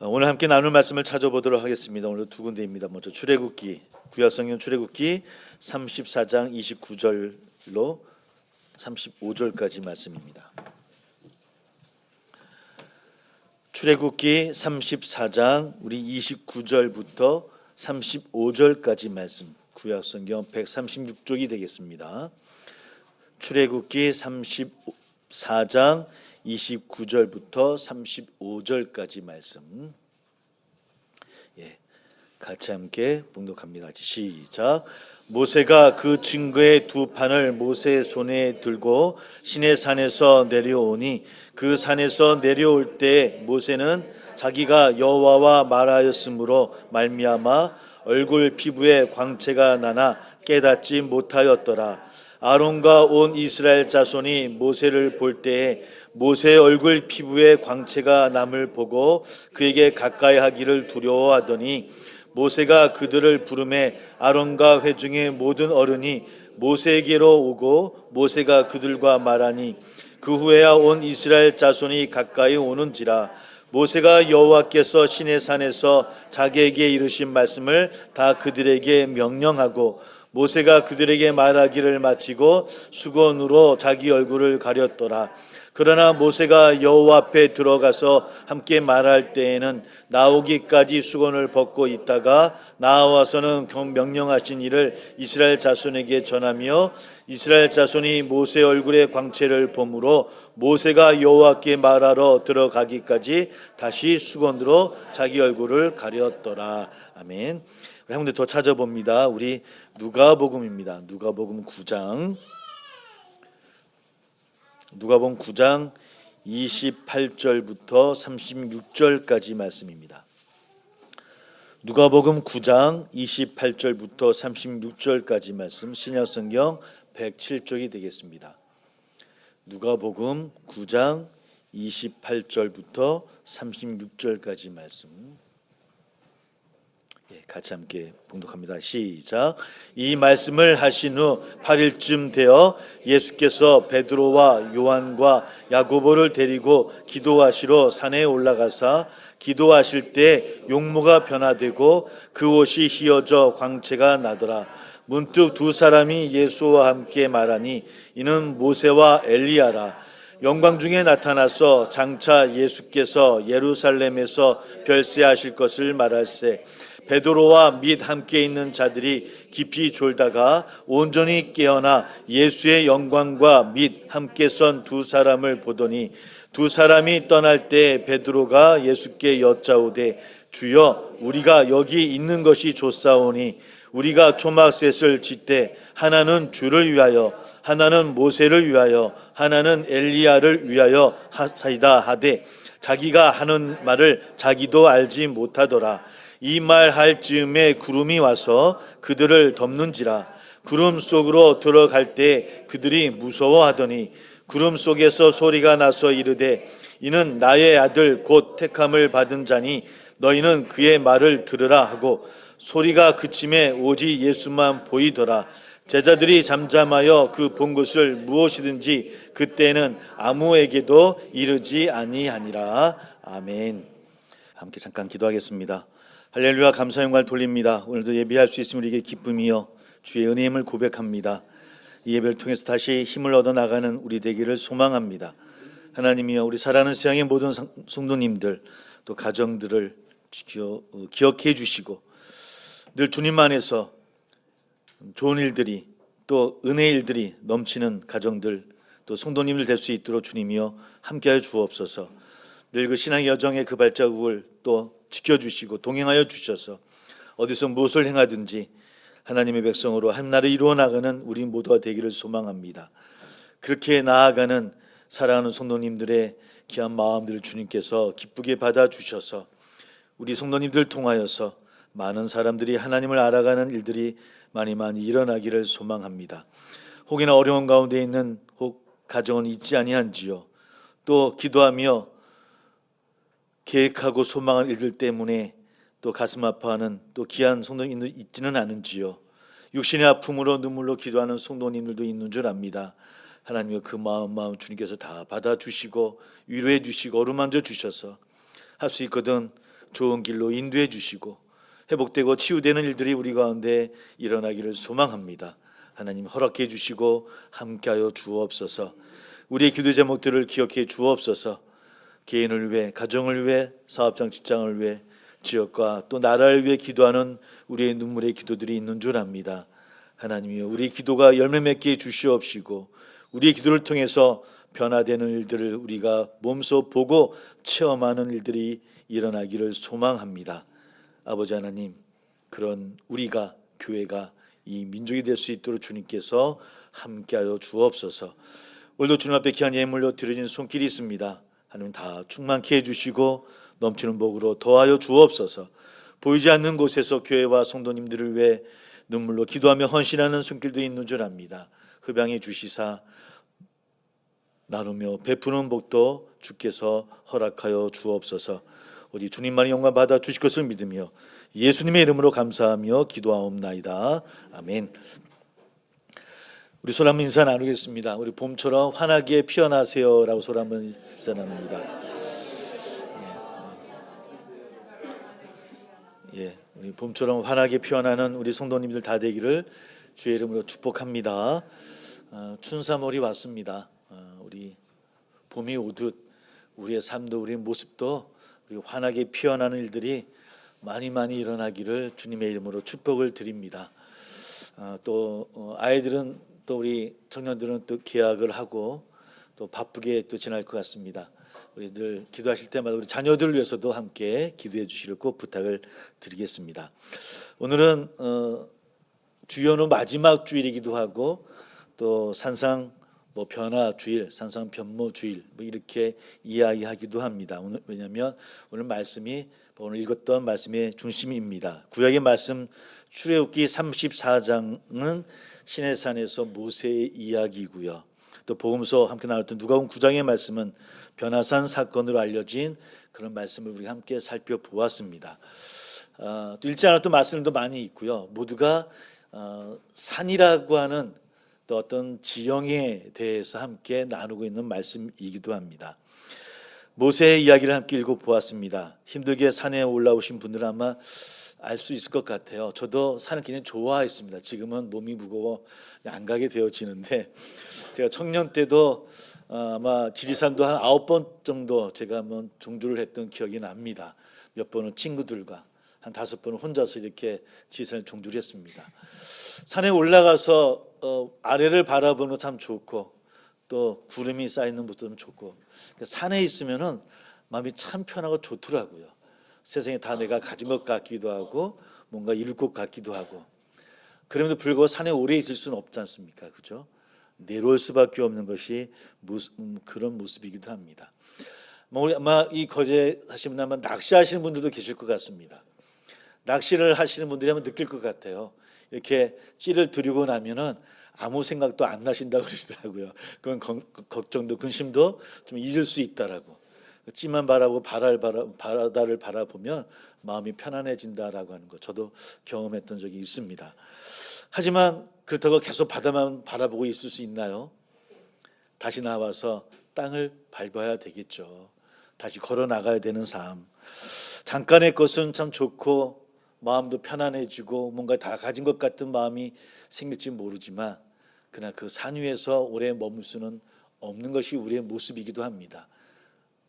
오늘 함께 나눌 말씀을 찾아보도록 하겠습니다. 오늘 두 군데입니다. 먼저 출애굽기, 구약성경 출애굽기 34장 29절로 35절까지 말씀입니다. 출애굽기 34장 우리 29절부터 35절까지 말씀, 구약성경 136쪽이 되겠습니다. 출애굽기 34장 29절부터 35절까지 말씀, 같이 함께 봉독합니다. 시작. 모세가 그 증거의 두 판을 모세의 손에 들고 시내산에서 내려오니 그 산에서 내려올 때 모세는 자기가 여호와와 말하였으므로 말미암아 얼굴 피부에 광채가 나나 깨닫지 못하였더라. 아론과 온 이스라엘 자손이 모세를 볼 때에 모세의 얼굴 피부에 광채가 남을 보고 그에게 가까이 하기를 두려워하더니 모세가 그들을 부르매 아론과 회중의 모든 어른이 모세에게로 오고 모세가 그들과 말하니 그 후에야 온 이스라엘 자손이 가까이 오는지라. 모세가 여호와께서 시내산에서 자기에게 이르신 말씀을 다 그들에게 명령하고 모세가 그들에게 말하기를 마치고 수건으로 자기 얼굴을 가렸더라. 그러나 모세가 여호와 앞에 들어가서 함께 말할 때에는 나오기까지 수건을 벗고 있다가 나와서는 명령하신 일을 이스라엘 자손에게 전하며 이스라엘 자손이 모세 얼굴의 광채를 보므로 모세가 여호와께 말하러 들어가기까지 다시 수건으로 자기 얼굴을 가렸더라. 아멘. 우리 한 군데 더 찾아봅니다. 우리 누가복음입니다. 누가복음 9장 28절부터 36절까지 말씀입니다. 누가복음 9장 28절부터 36절까지 말씀, 신약성경 107쪽이 되겠습니다. 누가복음 9장 28절부터 36절까지 말씀, 같이 함께 봉독합니다. 시작. 이 말씀을 하신 후 8일쯤 되어 예수께서 베드로와 요한과 야고보를 데리고 기도하시러 산에 올라가사 기도하실 때 용모가 변화되고 그 옷이 휘어져 광채가 나더라. 문득 두 사람이 예수와 함께 말하니 이는 모세와 엘리야라. 영광 중에 나타나서 장차 예수께서 예루살렘에서 별세하실 것을 말할세 베드로와 및 함께 있는 자들이 깊이 졸다가 온전히 깨어나 예수의 영광과 및 함께 선 두 사람을 보더니 두 사람이 떠날 때 베드로가 예수께 여짜오되 주여 우리가 여기 있는 것이 좋사오니 우리가 초막셋을 짓되 하나는 주를 위하여 하나는 모세를 위하여 하나는 엘리야를 위하여 하사이다 하되 자기가 하는 말을 자기도 알지 못하더라. 이 말 할 즈음에 구름이 와서 그들을 덮는지라. 구름 속으로 들어갈 때 그들이 무서워하더니 구름 속에서 소리가 나서 이르되 이는 나의 아들 곧 택함을 받은 자니 너희는 그의 말을 들으라 하고 소리가 그침에 오직 예수만 보이더라. 제자들이 잠잠하여 그 본 것을 무엇이든지 그때는 아무에게도 이르지 아니하니라. 아멘. 함께 잠깐 기도하겠습니다. 할렐루야. 감사 영광을 돌립니다. 오늘도 예배할 수 있으면 우리에게 기쁨이요 주의 은혜임을 고백합니다. 이 예배를 통해서 다시 힘을 얻어 나가는 우리 되기를 소망합니다. 하나님이여 우리 살아가는 세상의 모든 성도님들 또 가정들을 기억해 주시고 늘 주님 안에서 좋은 일들이 또 은혜의 일들이 넘치는 가정들 또 성도님들 될 수 있도록 주님이여 함께하여 주옵소서. 늘 그 신앙의 여정의 그 발자국을 또 지켜주시고 동행하여 주셔서 어디서 무엇을 행하든지 하나님의 백성으로 한나를 이루어 나가는 우리 모두가 되기를 소망합니다. 그렇게 나아가는 사랑하는 성도님들의 귀한 마음들을 주님께서 기쁘게 받아주셔서 우리 성도님들 통하여서 많은 사람들이 하나님을 알아가는 일들이 많이 일어나기를 소망합니다. 혹이나 어려운 가운데 있는 혹 가정은 있지 아니한지요. 또 기도하며 계획하고 소망한 일들 때문에 또 가슴 아파하는 또 귀한 성도님들 있지는 않은지요. 육신의 아픔으로 눈물로 기도하는 성도님들도 있는 줄 압니다. 하나님의 그 마음 주님께서 다 받아주시고 위로해 주시고 어루만져 주셔서 할 수 있거든 좋은 길로 인도해 주시고 회복되고 치유되는 일들이 우리 가운데 일어나기를 소망합니다. 하나님 허락해 주시고 함께하여 주옵소서. 우리의 기도 제목들을 기억해 주옵소서. 개인을 위해, 가정을 위해, 사업장 직장을 위해, 지역과 또 나라를 위해 기도하는 우리의 눈물의 기도들이 있는 줄 압니다. 하나님이여, 우리 기도가 열매 맺게 해 주시옵시고 우리의 기도를 통해서 변화되는 일들을 우리가 몸소 보고 체험하는 일들이 일어나기를 소망합니다. 아버지 하나님, 그런 우리가, 교회가 이 민족이 될 수 있도록 주님께서 함께하여 주옵소서. 오늘도 주님 앞에 귀한 예물로 드려진 손길이 있습니다. 하나님 다 충만케 해주시고 넘치는 복으로 더하여 주옵소서. 보이지 않는 곳에서 교회와 성도님들을 위해 눈물로 기도하며 헌신하는 손길도 있는 줄 압니다. 흡양해 주시사 나누며 베푸는 복도 주께서 허락하여 주옵소서. 오직 주님만이 영광 받아 주실 것을 믿으며 예수님의 이름으로 감사하며 기도하옵나이다. 아멘. 우리 손 한번 인사 나누겠습니다. 우리 봄처럼 환하게 피어나세요 라고 손 한번 인사 나눕니다. 우리 봄처럼 환하게 피어나는 우리 성도님들 다 되기를 주의 이름으로 축복합니다. 춘삼월이 왔습니다. 우리 봄이 오듯 우리의 삶도 우리의 모습도 우리 환하게 피어나는 일들이 많이 일어나기를 주님의 이름으로 축복을 드립니다. 또 아이들은 또 우리 청년들은 또 개학을 하고 또 바쁘게 또 지날 것 같습니다. 우리들 기도하실 때마다 우리 자녀들을 위해서도 함께 기도해 주시기를 꼭 부탁을 드리겠습니다. 오늘은 주연후 마지막 주일이기도 하고 또 산상 변화 주일, 산상 변모 주일 이렇게 이야기하기도 합니다. 왜냐하면 오늘 말씀이 오늘 읽었던 말씀의 중심입니다. 구약의 말씀 출애굽기 34장은 시내산에서 모세의 이야기고요. 또 복음서 함께 나눴던 누가복음 9장의 말씀은 변화산 사건으로 알려진 그런 말씀을 우리 함께 살펴보았습니다. 또 읽지 않았던 말씀도 많이 있고요. 모두가 산이라고 하는 또 어떤 지형에 대해서 함께 나누고 있는 말씀이기도 합니다. 모세의 이야기를 함께 읽어보았습니다. 힘들게 산에 올라오신 분들은 아마 알 수 있을 것 같아요. 저도 산을 굉장히 좋아했습니다. 지금은 몸이 무거워 안 가게 되어지는데 제가 청년 때도 아마 지리산도 한 9번 정도 제가 한번 종주를 했던 기억이 납니다. 몇 번은 친구들과 한 5번은 혼자서 이렇게 지리산을 종주를 했습니다. 산에 올라가서 아래를 바라보는 거 참 좋고 또 구름이 쌓이는 것도 좀 좋고 산에 있으면은 마음이 참 편하고 좋더라고요. 세상에 다 내가 가진 것 같기도 하고 뭔가 이룰 것 같기도 하고 그럼에도 불구하고 산에 오래 있을 수는 없지 않습니까? 그죠? 내려올 수밖에 없는 것이 그런 모습이기도 합니다. 아마 이 거제 하시는 분들 아마 낚시하시는 분들도 계실 것 같습니다. 낚시를 하시는 분들이 아마 느낄 것 같아요. 이렇게 찌를 들이고 나면은 아무 생각도 안 나신다고 그러시더라고요. 그런 걱정도 근심도 좀 잊을 수 있다라고. 찌만 바라보고 바다를 바라보면 마음이 편안해진다라고 하는 거 저도 경험했던 적이 있습니다. 하지만 그렇다고 계속 바다만 바라보고 있을 수 있나요? 다시 나와서 땅을 밟아야 되겠죠. 다시 걸어 나가야 되는 삶. 잠깐의 것은 참 좋고 마음도 편안해지고 뭔가 다 가진 것 같은 마음이 생길지 모르지만 그러나 그 산 위에서 오래 머물 수는 없는 것이 우리의 모습이기도 합니다.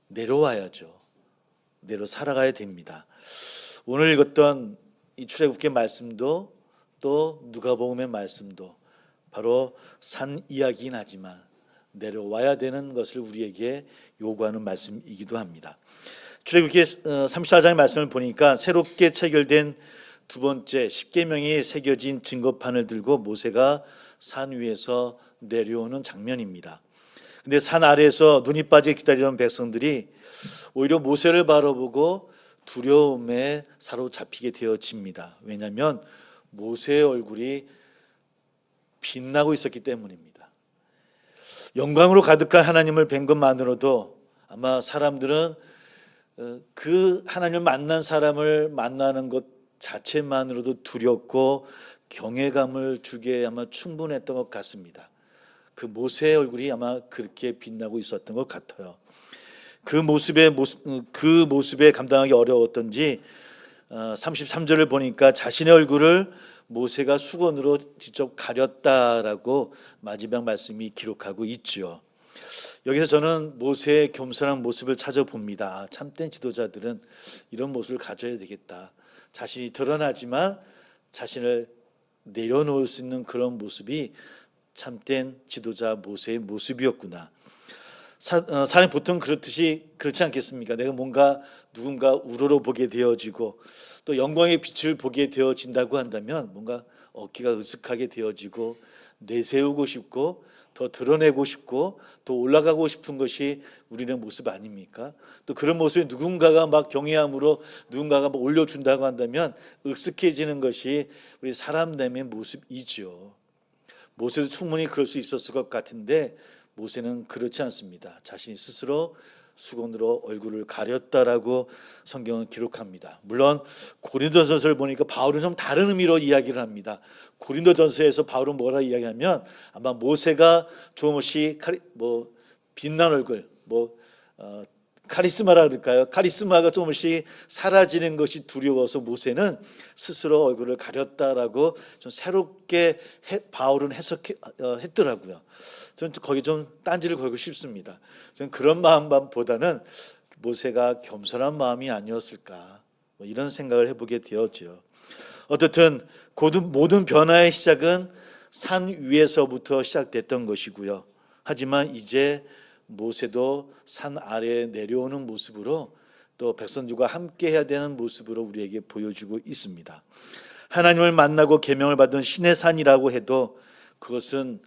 내려와야죠. 내려 살아가야 됩니다. 오늘 읽었던 이 출애굽기 말씀도 또 누가복음의 말씀도 바로 산 이야기긴 하지만 내려와야 되는 것을 우리에게 요구하는 말씀이기도 합니다. 출애굽기 34장의 말씀을 보니까 새롭게 체결된 두 번째 십계명이 새겨진 증거판을 들고 모세가 산 위에서 내려오는 장면입니다. 근데 산 아래에서 눈이 빠지게 기다리던 백성들이 오히려 모세를 바라보고 두려움에 사로잡히게 되어집니다. 왜냐하면 모세의 얼굴이 빛나고 있었기 때문입니다. 영광으로 가득한 하나님을 뵌 것만으로도 아마 사람들은 그 하나님을 만난 사람을 만나는 것 자체만으로도 두렵고 경외감을 주기에 아마 충분했던 것 같습니다. 그 모세의 얼굴이 아마 그렇게 빛나고 있었던 것 같아요. 그 모습에 감당하기 어려웠던지 33절을 보니까 자신의 얼굴을 모세가 수건으로 직접 가렸다라고 마지막 말씀이 기록하고 있죠. 여기서 저는 모세의 겸손한 모습을 찾아봅니다. 참된 지도자들은 이런 모습을 가져야 되겠다. 자신이 드러나지만 자신을 내려놓을 수 있는 그런 모습이 참된 지도자 모세의 모습이었구나. 사람이 보통 그렇지 않겠습니까? 내가 뭔가 누군가 우러러보게 되어지고 또 영광의 빛을 보게 되어진다고 한다면 뭔가 어깨가 으쓱하게 되어지고 내세우고 싶고 더 드러내고 싶고 더 올라가고 싶은 것이 우리의 모습 아닙니까? 또 그런 모습에 누군가가 막 경외함으로 누군가가 막 올려준다고 한다면 으쓱해지는 것이 우리 사람 내면의 모습이죠. 모세도 충분히 그럴 수 있었을 것 같은데 모세는 그렇지 않습니다. 자신이 스스로 수건으로 얼굴을 가렸다라고 성경은 기록합니다. 물론 고린도전서를 보니까 바울은 좀 다른 의미로 이야기를 합니다. 고린도전서에서 바울은 뭐라 이야기하면 아마 모세가 조금씩 빛난 얼굴, 카리스마라 그럴까요? 카리스마가 조금씩 사라지는 것이 두려워서 모세는 스스로 얼굴을 가렸다라고 좀 새롭게 바울은 해석했더라고요. 저는 거기 좀 딴지를 걸고 싶습니다. 저는 그런 마음보다는 모세가 겸손한 마음이 아니었을까 이런 생각을 해보게 되었죠. 어쨌든 모든 변화의 시작은 산 위에서부터 시작됐던 것이고요. 하지만 이제 모세도 산 아래에 내려오는 모습으로 또 백성들과 함께 해야 되는 모습으로 우리에게 보여주고 있습니다. 하나님을 만나고 계명을 받은 신의 산이라고 해도 그것은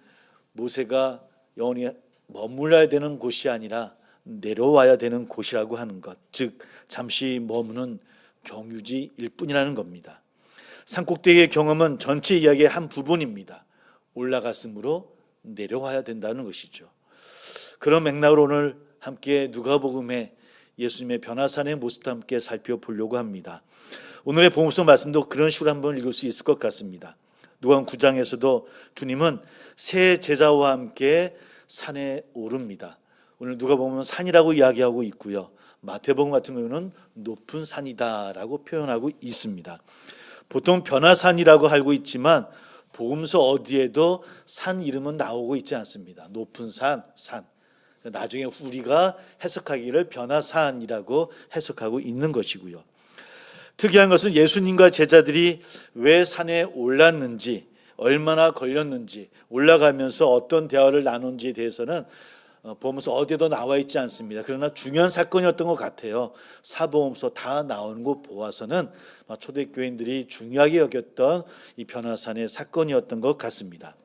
모세가 영원히 머물러야 되는 곳이 아니라 내려와야 되는 곳이라고 하는 것, 즉 잠시 머무는 경유지일 뿐이라는 겁니다. 산꼭대기의 경험은 전체 이야기의 한 부분입니다. 올라갔으므로 내려와야 된다는 것이죠. 그런 맥락으로 오늘 함께 누가복음의 예수님의 변화산의 모습도 함께 살펴보려고 합니다. 오늘의 복음성 말씀도 그런 식으로 한번 읽을 수 있을 것 같습니다. 누가복음 9장에서도 주님은 새 제자와 함께 산에 오릅니다. 오늘 누가복음은 산이라고 이야기하고 있고요. 마태복음 같은 경우는 높은 산이다라고 표현하고 있습니다. 보통 변화산이라고 알고 있지만 복음서 어디에도 산 이름은 나오고 있지 않습니다. 높은 산. 나중에 우리가 해석하기를 변화산이라고 해석하고 있는 것이고요. 특이한 것은 예수님과 제자들이 왜 산에 올랐는지, 얼마나 걸렸는지, 올라가면서 어떤 대화를 나눈지에 대해서는 복음서 어디에도 나와 있지 않습니다. 그러나 중요한 사건이었던 것 같아요. 사복음서 다 나오는 거 보아서는 초대교인들이 중요하게 여겼던 이 변화산의 사건이었던 것 같습니다.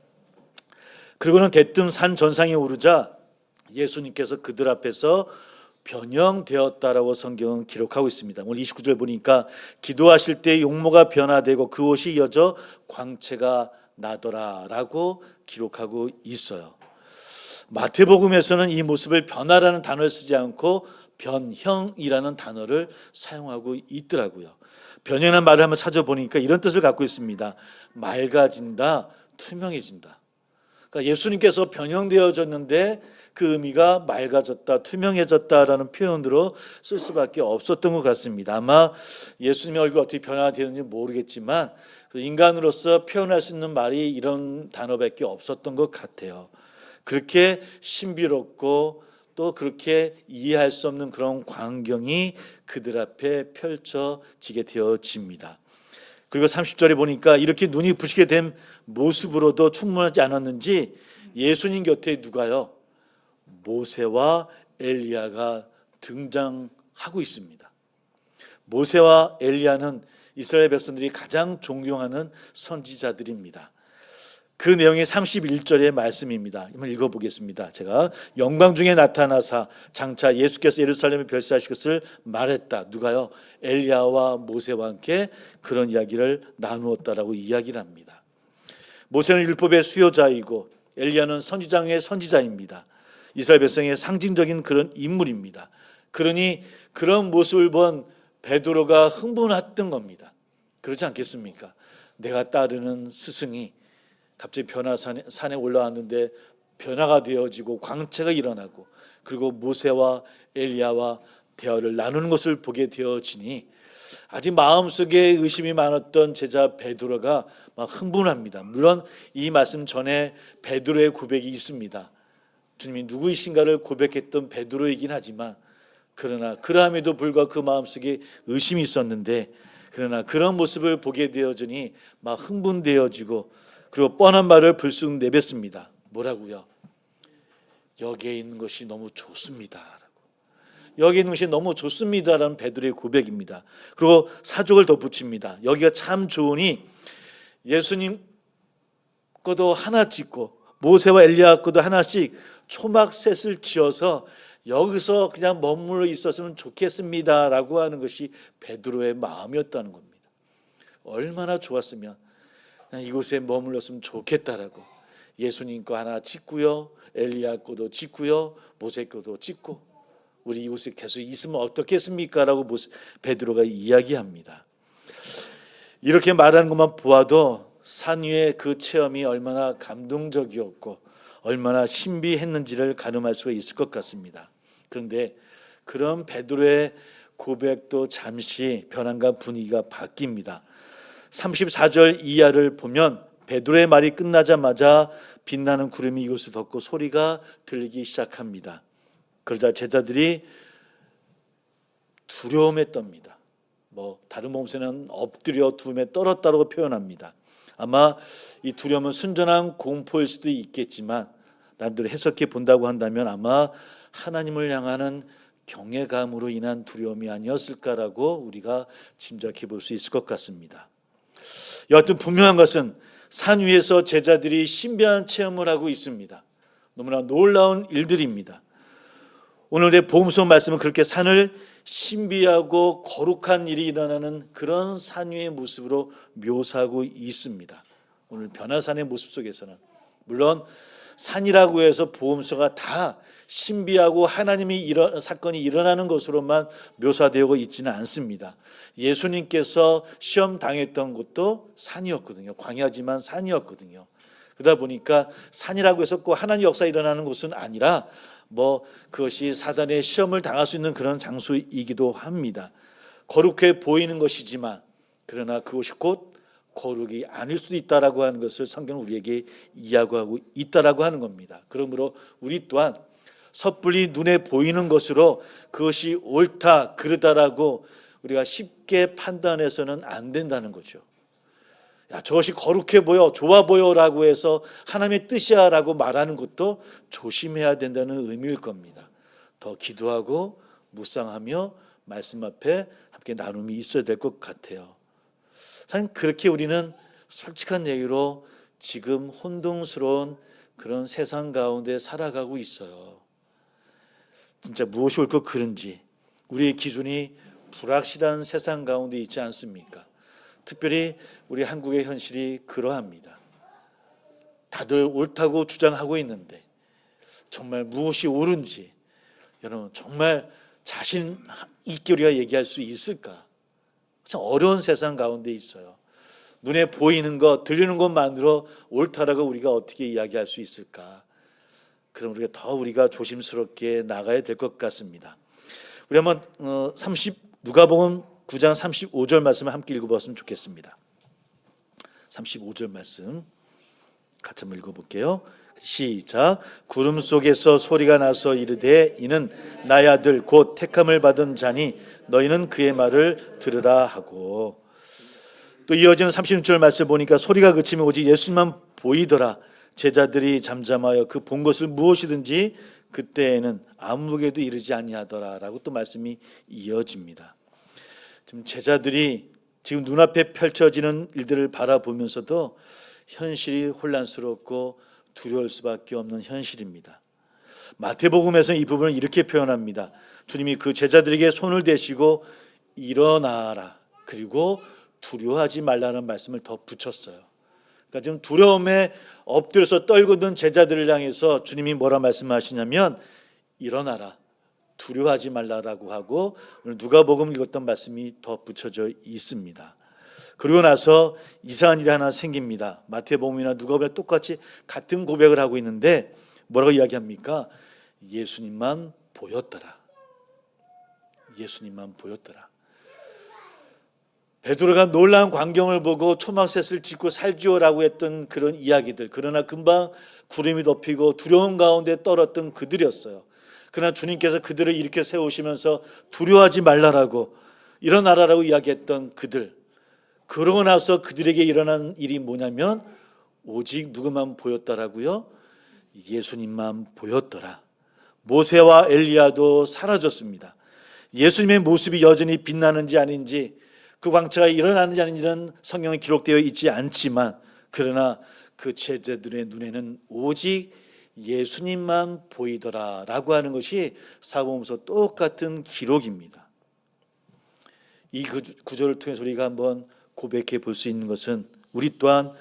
그리고는 대뜸 산 전상에 오르자 예수님께서 그들 앞에서 변형되었다라고 성경은 기록하고 있습니다. 오늘 29절 보니까 기도하실 때 용모가 변화되고 그 옷이 이어져 광채가 나더라라고 기록하고 있어요. 마태복음에서는 이 모습을 변화라는 단어를 쓰지 않고 변형이라는 단어를 사용하고 있더라고요. 변형이라는 말을 한번 찾아보니까 이런 뜻을 갖고 있습니다. 맑아진다, 투명해진다. 그러니까 예수님께서 변형되어졌는데 그 의미가 맑아졌다, 투명해졌다라는 표현으로 쓸 수밖에 없었던 것 같습니다. 아마 예수님의 얼굴이 어떻게 변화되는지 모르겠지만 인간으로서 표현할 수 있는 말이 이런 단어밖에 없었던 것 같아요. 그렇게 신비롭고 또 그렇게 이해할 수 없는 그런 광경이 그들 앞에 펼쳐지게 되어집니다. 그리고 30절에 보니까 이렇게 눈이 부시게 된 모습으로도 충분하지 않았는지 예수님 곁에 누가요? 모세와 엘리야가 등장하고 있습니다. 모세와 엘리야는 이스라엘 백성들이 가장 존경하는 선지자들입니다. 그 내용이 31절의 말씀입니다. 한번 읽어보겠습니다. 제가 영광 중에 나타나사 장차 예수께서 예루살렘에 별세하실 것을 말했다. 누가요? 엘리야와 모세와 함께 그런 이야기를 나누었다라고 이야기를 합니다. 모세는 율법의 수요자이고 엘리야는 선지자의 선지자입니다. 이스라엘 백성의 상징적인 그런 인물입니다. 그러니 그런 모습을 본 베드로가 흥분했던 겁니다. 그렇지 않겠습니까? 내가 따르는 스승이 갑자기 변화산에 올라왔는데 변화가 되어지고 광채가 일어나고 그리고 모세와 엘리야와 대화를 나누는 것을 보게 되어지니 아직 마음속에 의심이 많았던 제자 베드로가 막 흥분합니다. 물론 이 말씀 전에 베드로의 고백이 있습니다. 주님이 누구이신가를 고백했던 베드로이긴 하지만 그러나 그러함에도 불구하고 그 마음속에 의심이 있었는데 그러나 그런 모습을 보게 되어지니 막 흥분되어지고 그리고 뻔한 말을 불쑥 내뱉습니다. 뭐라고요? 여기에 있는 것이 너무 좋습니다. 여기 있는 것이 너무 좋습니다라는 베드로의 고백입니다. 그리고 사족을 덧붙입니다. 여기가 참 좋으니 예수님 거도 하나 짓고 모세와 엘리야 거도 하나씩 초막셋을 지어서 여기서 그냥 머물러 있었으면 좋겠습니다라고 하는 것이 베드로의 마음이었다는 겁니다. 얼마나 좋았으면 그냥 이곳에 머물렀으면 좋겠다라고 예수님 거 하나 짓고요, 엘리야 거도 짓고요, 모세 거도 짓고 우리 이곳에 계속 있으면 어떻겠습니까? 라고 베드로가 이야기합니다. 이렇게 말하는 것만 보아도 산 위의 그 체험이 얼마나 감동적이었고 얼마나 신비했는지를 가늠할 수가 있을 것 같습니다. 그런데 그런 베드로의 고백도 잠시 변함과 분위기가 바뀝니다. 34절 이하를 보면 베드로의 말이 끝나자마자 빛나는 구름이 이곳을 덮고 소리가 들리기 시작합니다. 그러자 제자들이 두려움에 떱니다. 다른 몸새는 엎드려 두움에 떨었다고 표현합니다. 아마 이 두려움은 순전한 공포일 수도 있겠지만 나름대로 해석해 본다고 한다면 아마 하나님을 향하는 경외감으로 인한 두려움이 아니었을까라고 우리가 짐작해 볼 수 있을 것 같습니다. 여하튼 분명한 것은 산 위에서 제자들이 신비한 체험을 하고 있습니다. 너무나 놀라운 일들입니다. 오늘의 복음서 말씀은 그렇게 산을 신비하고 거룩한 일이 일어나는 그런 산 위의 모습으로 묘사하고 있습니다. 오늘 변화산의 모습 속에서는 물론 산이라고 해서 복음서가 다 신비하고 하나님이 사건이 일어나는 것으로만 묘사되고 있지는 않습니다. 예수님께서 시험 당했던 곳도 산이었거든요. 광야지만 산이었거든요. 그러다 보니까 산이라고 해서 꼭 하나님 역사 일어나는 곳은 아니라 그것이 사단의 시험을 당할 수 있는 그런 장소이기도 합니다. 거룩해 보이는 것이지만 그러나 그것이 곧 거룩이 아닐 수도 있다라고 하는 것을 성경은 우리에게 이야기하고 있다라고 하는 겁니다. 그러므로 우리 또한 섣불리 눈에 보이는 것으로 그것이 옳다 그르다라고 우리가 쉽게 판단해서는 안 된다는 거죠. 저것이 거룩해 보여, 좋아 보여라고 해서 하나님의 뜻이야 라고 말하는 것도 조심해야 된다는 의미일 겁니다. 더 기도하고 묵상하며 말씀 앞에 함께 나눔이 있어야 될 것 같아요. 사실 그렇게 우리는 솔직한 얘기로 지금 혼동스러운 그런 세상 가운데 살아가고 있어요. 진짜 무엇이 옳고 그른지 우리의 기준이 불확실한 세상 가운데 있지 않습니까? 특별히 우리 한국의 현실이 그러합니다. 다들 옳다고 주장하고 있는데 정말 무엇이 옳은지 여러분 정말 자신 있게 우리가 얘기할 수 있을까? 참 어려운 세상 가운데 있어요. 눈에 보이는 것, 들리는 것만으로 옳다라고 우리가 어떻게 이야기할 수 있을까? 그럼 우리가 조심스럽게 나가야 될 것 같습니다. 우리 한번 누가복음 9장 35절 말씀을 함께 읽어봤으면 좋겠습니다. 35절 말씀 같이 한번 읽어볼게요. 시작. 구름 속에서 소리가 나서 이르되 이는 나의 아들 곧 택함을 받은 자니 너희는 그의 말을 들으라 하고, 또 이어지는 36절 말씀 보니까 소리가 그치면 오직 예수님만 보이더라. 제자들이 잠잠하여 그 본 것을 무엇이든지 그때에는 아무에게도 이르지 아니하더라라고 또 말씀이 이어집니다. 지금 제자들이 지금 눈앞에 펼쳐지는 일들을 바라보면서도 현실이 혼란스럽고 두려울 수밖에 없는 현실입니다. 마태복음에서는 이 부분을 이렇게 표현합니다. 주님이 그 제자들에게 손을 대시고 일어나라 그리고 두려워하지 말라는 말씀을 더 붙였어요. 그러니까 지금 두려움에 엎드려서 떨고 있는 제자들을 향해서 주님이 뭐라 말씀하시냐면 일어나라, 두려워하지 말라라고 하고 오늘 누가복음 읽었던 말씀이 더 붙여져 있습니다. 그리고 나서 이상한 일이 하나 생깁니다. 마태복음이나 누가복음이나 똑같이 같은 고백을 하고 있는데 뭐라고 이야기합니까? 예수님만 보였더라. 예수님만 보였더라. 베드로가 놀라운 광경을 보고 초막셋을 짓고 살지어라고 했던 그런 이야기들, 그러나 금방 구름이 덮이고 두려움 가운데 떨었던 그들이었어요. 그러나 주님께서 그들을 일으켜 세우시면서 두려워하지 말라라고, 일어나라라고 이야기했던 그들, 그러고 나서 그들에게 일어난 일이 뭐냐면 오직 누구만 보였더라고요? 예수님만 보였더라. 모세와 엘리야도 사라졌습니다. 예수님의 모습이 여전히 빛나는지 아닌지, 그 광채가 일어나는지 아닌지는 성경에 기록되어 있지 않지만, 그러나 그 제자들의 눈에는 오직 예수님만 보이더라라고 하는 것이 사복음서 똑같은 기록입니다. 이 구절을 통해서 우리가 한번 고백해 볼 수 있는 것은, 우리 또한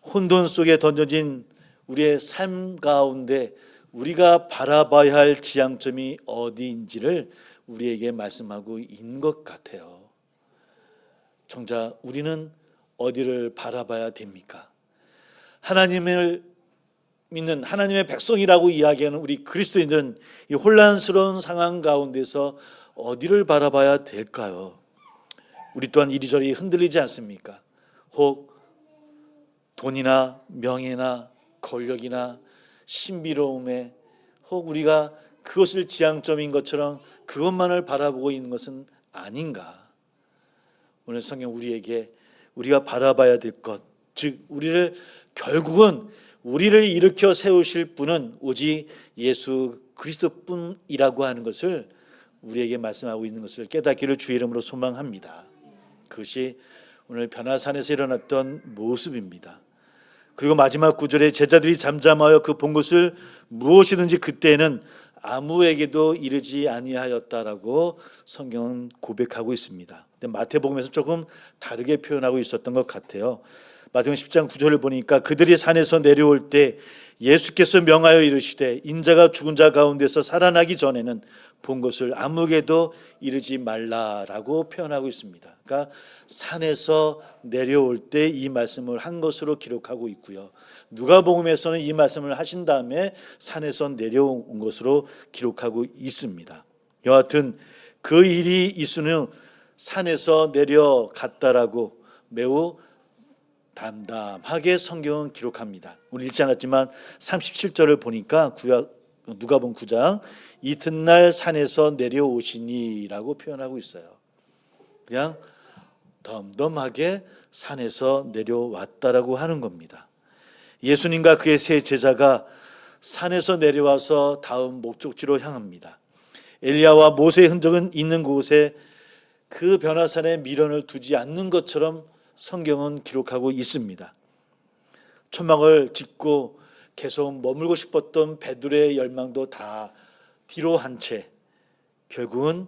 혼돈 속에 던져진 우리의 삶 가운데 우리가 바라봐야 할 지향점이 어디인지를 우리에게 말씀하고 있는 것 같아요. 정작 우리는 어디를 바라봐야 됩니까? 하나님을 믿는 하나님의 백성이라고 이야기하는 우리 그리스도인들은 이 혼란스러운 상황 가운데서 어디를 바라봐야 될까요? 우리 또한 이리저리 흔들리지 않습니까? 혹 돈이나 명예나 권력이나 신비로움에, 혹 우리가 그것을 지향점인 것처럼 그것만을 바라보고 있는 것은 아닌가? 오늘 성경 우리에게 우리가 바라봐야 될 것, 즉 우리를 결국은 우리를 일으켜 세우실 분은 오직 예수 그리스도뿐이라고 하는 것을 우리에게 말씀하고 있는 것을 깨닫기를 주의 이름으로 소망합니다. 그것이 오늘 변화산에서 일어났던 모습입니다. 그리고 마지막 구절에 제자들이 잠잠하여 그 본 것을 무엇이든지 그때는 아무에게도 이르지 아니하였다라고 성경은 고백하고 있습니다. 근데 마태복음에서 조금 다르게 표현하고 있었던 것 같아요. 마태복음 10장 9절을 보니까 그들이 산에서 내려올 때 예수께서 명하여 이르시되 인자가 죽은 자 가운데서 살아나기 전에는 본 것을 아무에게도 이르지 말라라고 표현하고 있습니다. 그러니까 산에서 내려올 때 이 말씀을 한 것으로 기록하고 있고요. 누가복음에서는 이 말씀을 하신 다음에 산에서 내려온 것으로 기록하고 있습니다. 여하튼 그 일이 있은 후 산에서 내려갔다라고 매우 담담하게 성경은 기록합니다. 오늘 읽지 않았지만 37절을 보니까 누가복음 9장 이튿날 산에서 내려오시니라고 표현하고 있어요. 그냥 덤덤하게 산에서 내려왔다라고 하는 겁니다. 예수님과 그의 세 제자가 산에서 내려와서 다음 목적지로 향합니다. 엘리야와 모세의 흔적은 있는 곳에 그 변화산에 미련을 두지 않는 것처럼 성경은 기록하고 있습니다. 초막을 짓고 계속 머물고 싶었던 베드로의 열망도 다 뒤로 한 채 결국은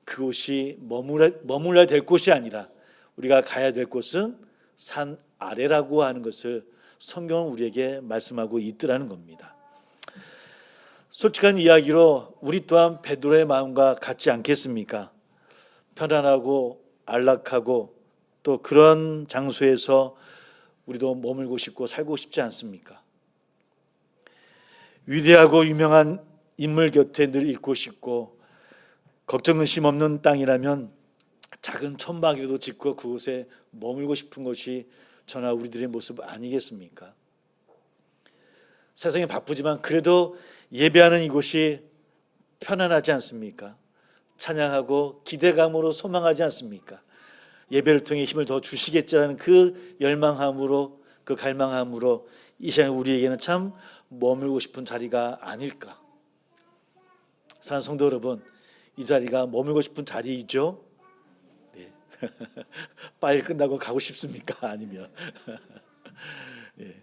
그곳이 머물러야 될 곳이 아니라 우리가 가야 될 곳은 산 아래라고 하는 것을 성경은 우리에게 말씀하고 있더라는 겁니다. 솔직한 이야기로 우리 또한 베드로의 마음과 같지 않겠습니까? 편안하고 안락하고 또 그런 장소에서 우리도 머물고 싶고 살고 싶지 않습니까? 위대하고 유명한 인물 곁에 늘 있고 싶고 걱정 의심 없는 땅이라면 작은 천막이라도 짓고 그곳에 머물고 싶은 것이 저나 우리들의 모습 아니겠습니까? 세상이 바쁘지만 그래도 예배하는 이곳이 편안하지 않습니까? 찬양하고 기대감으로 소망하지 않습니까? 예배를 통해 힘을 더 주시겠지라는 그 열망함으로, 그 갈망함으로 이 시간 우리에게는 참 머물고 싶은 자리가 아닐까. 사랑하는 성도 여러분, 이 자리가 머물고 싶은 자리이죠? 네. 빨리 끝나고 가고 싶습니까? 아니면 네.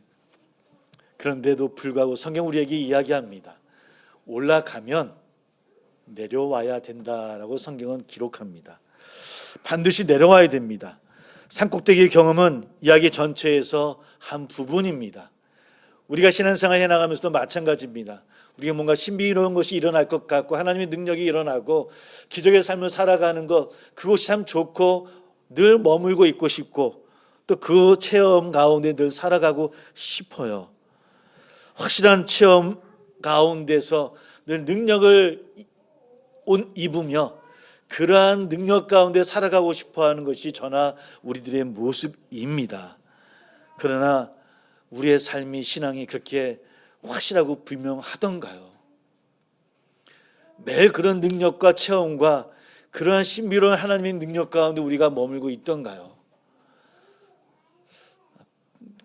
그런데도 불구하고 성경 우리에게 이야기합니다. 올라가면 내려와야 된다라고 성경은 기록합니다. 반드시 내려와야 됩니다. 산꼭대기의 경험은 이야기 전체에서 한 부분입니다. 우리가 신앙생활 해나가면서도 마찬가지입니다. 우리가 뭔가 신비로운 것이 일어날 것 같고 하나님의 능력이 일어나고 기적의 삶을 살아가는 것, 그것이 참 좋고 늘 머물고 있고 싶고 또 그 체험 가운데 늘 살아가고 싶어요. 확실한 체험 가운데서 늘 능력을 입으며 그러한 능력 가운데 살아가고 싶어하는 것이 저나 우리들의 모습입니다. 그러나 우리의 삶이 신앙이 그렇게 확실하고 분명하던가요? 매일 그런 능력과 체험과 그러한 신비로운 하나님의 능력 가운데 우리가 머물고 있던가요?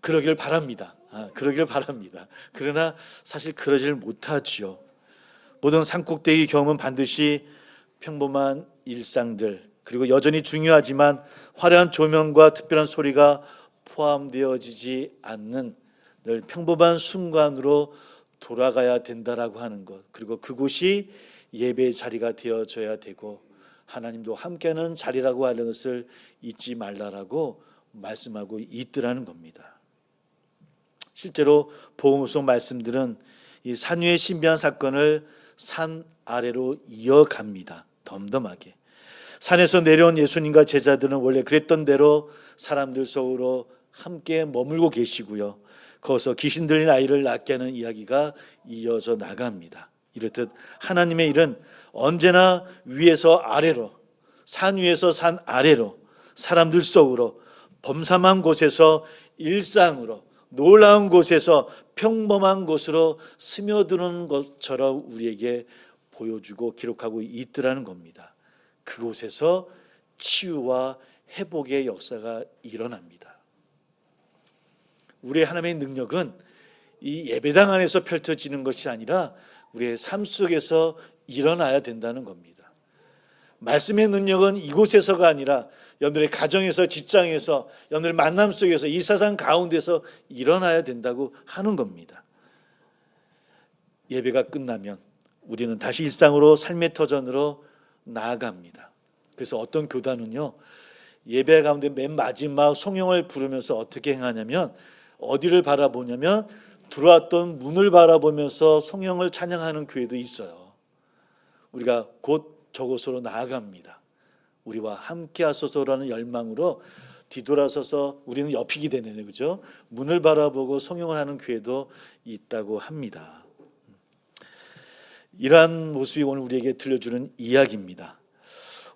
그러길 바랍니다. 그러길 바랍니다. 그러나 사실 그러질 못하지요. 모든 산꼭대기 경험은 반드시 평범한 일상들, 그리고 여전히 중요하지만 화려한 조명과 특별한 소리가 포함되어지지 않는 늘 평범한 순간으로 돌아가야 된다라고 하는 것, 그리고 그곳이 예배의 자리가 되어져야 되고 하나님도 함께하는 자리라고 하는 것을 잊지 말라라고 말씀하고 있더라는 겁니다. 실제로 복음성 말씀들은 이 산 위의 신비한 사건을 산 아래로 이어갑니다. 덤덤하게. 산에서 내려온 예수님과 제자들은 원래 그랬던 대로 사람들 속으로 함께 머물고 계시고요. 거기서 귀신 들린 아이를 낫게 하는 이야기가 이어져 나갑니다. 이렇듯 하나님의 일은 언제나 위에서 아래로, 산 위에서 산 아래로, 사람들 속으로, 범람한 곳에서 일상으로, 놀라운 곳에서 평범한 곳으로 스며드는 것처럼 우리에게 보여주고 기록하고 있더라는 겁니다. 그곳에서 치유와 회복의 역사가 일어납니다. 우리의 하나님의 능력은 이 예배당 안에서 펼쳐지는 것이 아니라 우리의 삶 속에서 일어나야 된다는 겁니다. 말씀의 능력은 이곳에서가 아니라 여러분들의 가정에서, 직장에서, 여러분들의 만남 속에서, 이 세상 가운데서 일어나야 된다고 하는 겁니다. 예배가 끝나면 우리는 다시 일상으로, 삶의 터전으로 나아갑니다. 그래서 어떤 교단은요, 예배 가운데 맨 마지막 성령을 부르면서 어떻게 행하냐면, 어디를 바라보냐면 들어왔던 문을 바라보면서 성령을 찬양하는 교회도 있어요. 우리가 곧 저곳으로 나아갑니다. 우리와 함께 하소서라는 열망으로 뒤돌아서서 우리는 엽히게 되네요. 그죠? 문을 바라보고 성령을 하는 교회도 있다고 합니다. 이러한 모습이 오늘 우리에게 들려주는 이야기입니다.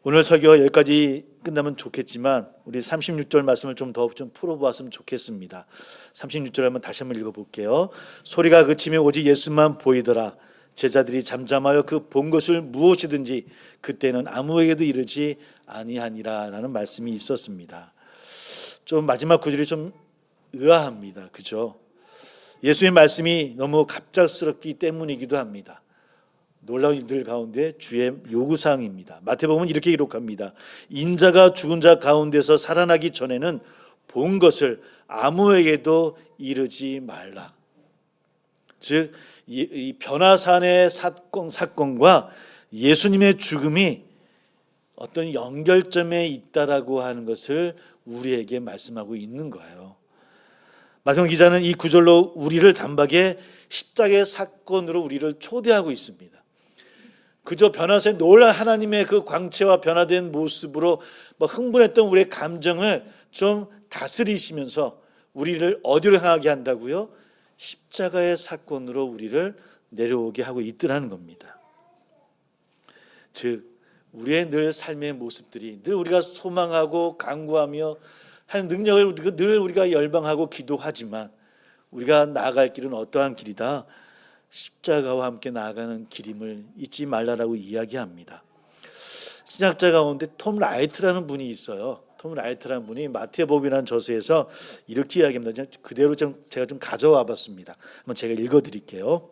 오늘 설교가 여기까지 끝나면 좋겠지만 우리 36절 말씀을 좀 더 풀어보았으면 좋겠습니다. 36절 한번 다시 한번 읽어볼게요. 소리가 그치며 오직 예수만 보이더라. 제자들이 잠잠하여 그 본 것을 무엇이든지 그때는 아무에게도 이르지 아니하니라 라는 말씀이 있었습니다. 좀 마지막 구절이 좀 의아합니다. 그죠? 예수의 말씀이 너무 갑작스럽기 때문이기도 합니다. 놀라운 일들 가운데 주의 요구사항입니다. 마태복음은 이렇게 기록합니다. 인자가 죽은 자 가운데서 살아나기 전에는 본 것을 아무에게도 이르지 말라. 즉 이 변화산의 사건과 예수님의 죽음이 어떤 연결점에 있다라고 하는 것을 우리에게 말씀하고 있는 거예요. 마태복음 기자는 이 구절로 우리를 단박에 십자가의 사건으로 우리를 초대하고 있습니다. 그저 변화산의 놀라운 하나님의 그 광채와 변화된 모습으로 흥분했던 우리의 감정을 좀 다스리시면서 우리를 어디로 향하게 한다고요? 십자가의 사건으로 우리를 내려오게 하고 있더라는 겁니다. 즉 우리의 늘 삶의 모습들이 늘 우리가 소망하고 간구하며 하는 능력을 늘 우리가 열망하고 기도하지만 우리가 나아갈 길은 어떠한 길이다? 십자가와 함께 나아가는 길임을 잊지 말라라고 이야기합니다. 신학자 가운데 톰 라이트라는 분이 있어요. 톰 라이트라는 분이 마태복음이라는 저서에서 이렇게 이야기합니다. 그대로 제가 좀 가져와 봤습니다. 한번 제가 읽어드릴게요.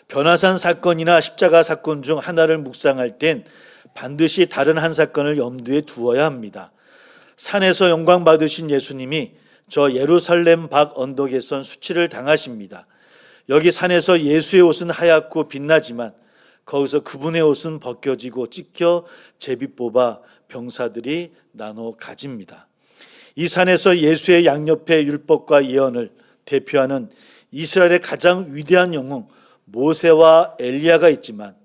변화산 사건이나 십자가 사건 중 하나를 묵상할 땐 반드시 다른 한 사건을 염두에 두어야 합니다. 산에서 영광 받으신 예수님이 저 예루살렘 밖 언덕에선 수치를 당하십니다. 여기 산에서 예수의 옷은 하얗고 빛나지만 거기서 그분의 옷은 벗겨지고 찢겨 제비 뽑아 병사들이 나눠 가집니다. 이 산에서 예수의 양옆에 율법과 예언을 대표하는 이스라엘의 가장 위대한 영웅 모세와 엘리야가 있지만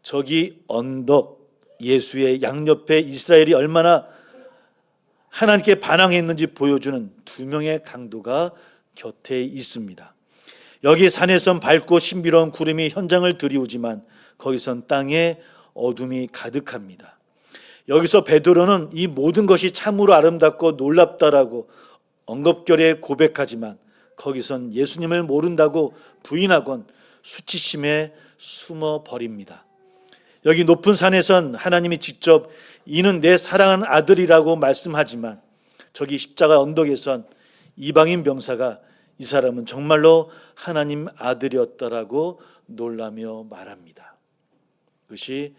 저기 언덕 예수의 양옆에 이스라엘이 얼마나 하나님께 반항했는지 보여주는 두 명의 강도가 곁에 있습니다. 여기 산에선 밝고 신비로운 구름이 현장을 드리우지만 거기선 땅에 어둠이 가득합니다. 여기서 베드로는 이 모든 것이 참으로 아름답고 놀랍다라고 엉겁결에 고백하지만 거기선 예수님을 모른다고 부인하곤 수치심에 숨어 버립니다. 여기 높은 산에선 하나님이 직접 이는 내 사랑하는 아들이라고 말씀하지만 저기 십자가 언덕에선 이방인 병사가 이 사람은 정말로 하나님 아들이었다라고 놀라며 말합니다. 그것이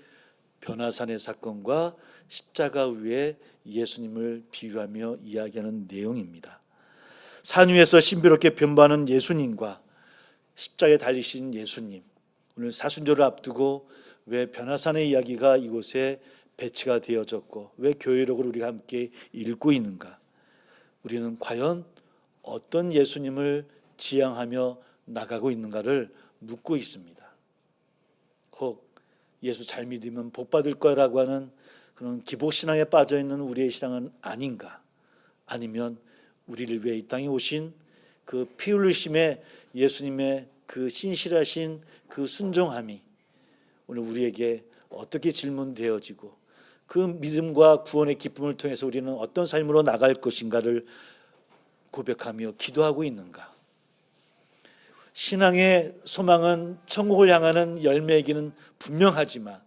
변화산의 사건과 십자가 위에 예수님을 비유하며 이야기하는 내용입니다. 산 위에서 신비롭게 변화하는 예수님과 십자가에 달리신 예수님, 오늘 사순절을 앞두고 왜 변화산의 이야기가 이곳에 배치가 되어졌고 왜 교회록을 우리가 함께 읽고 있는가? 우리는 과연 어떤 예수님을 지향하며 나가고 있는가를 묻고 있습니다. 혹 예수 잘 믿으면 복 받을 거라고 하는 그런 기복신앙에 빠져있는 우리의 신앙은 아닌가? 아니면 우리를 위해 이 땅에 오신 그 피 흘리심의 예수님의 그 신실하신 그 순종함이 오늘 우리에게 어떻게 질문되어지고 그 믿음과 구원의 기쁨을 통해서 우리는 어떤 삶으로 나갈 것인가를 고백하며 기도하고 있는가? 신앙의 소망은 천국을 향하는 열매이기는 분명하지만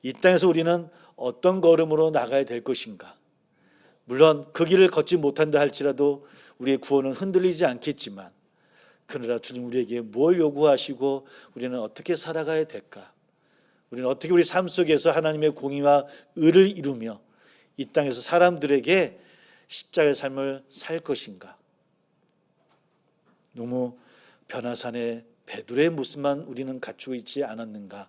이 땅에서 우리는 어떤 걸음으로 나가야 될 것인가? 물론 그 길을 걷지 못한다 할지라도 우리의 구원은 흔들리지 않겠지만 그러나 주님 우리에게 뭘 요구하시고 우리는 어떻게 살아가야 될까? 우리는 어떻게 우리 삶 속에서 하나님의 공의와 의를 이루며 이 땅에서 사람들에게 십자가의 삶을 살 것인가? 너무 변화산의 베드로의 모습만 우리는 갖추고 있지 않았는가?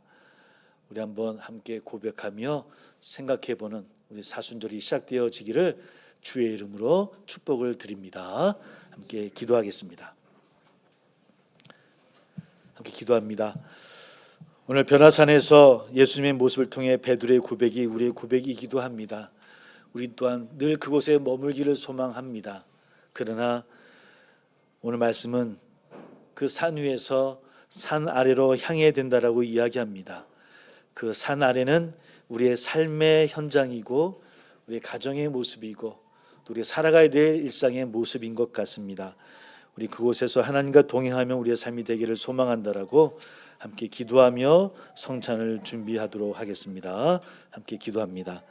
우리 한번 함께 고백하며 생각해보는 우리 사순절이 시작되어지기를 주의 이름으로 축복을 드립니다. 함께 기도하겠습니다. 함께 기도합니다. 오늘 변화산에서 예수님의 모습을 통해 베드로의 고백이 우리의 고백이기도 합니다. 우리 또한 늘 그곳에 머물기를 소망합니다. 그러나 오늘 말씀은 그 산 위에서 산 아래로 향해야 된다라고 이야기합니다. 그 산 아래는 우리의 삶의 현장이고 우리의 가정의 모습이고 또 우리가 살아가야 될 일상의 모습인 것 같습니다. 우리 그곳에서 하나님과 동행하며 우리의 삶이 되기를 소망한다라고 함께 기도하며 성찬을 준비하도록 하겠습니다. 함께 기도합니다.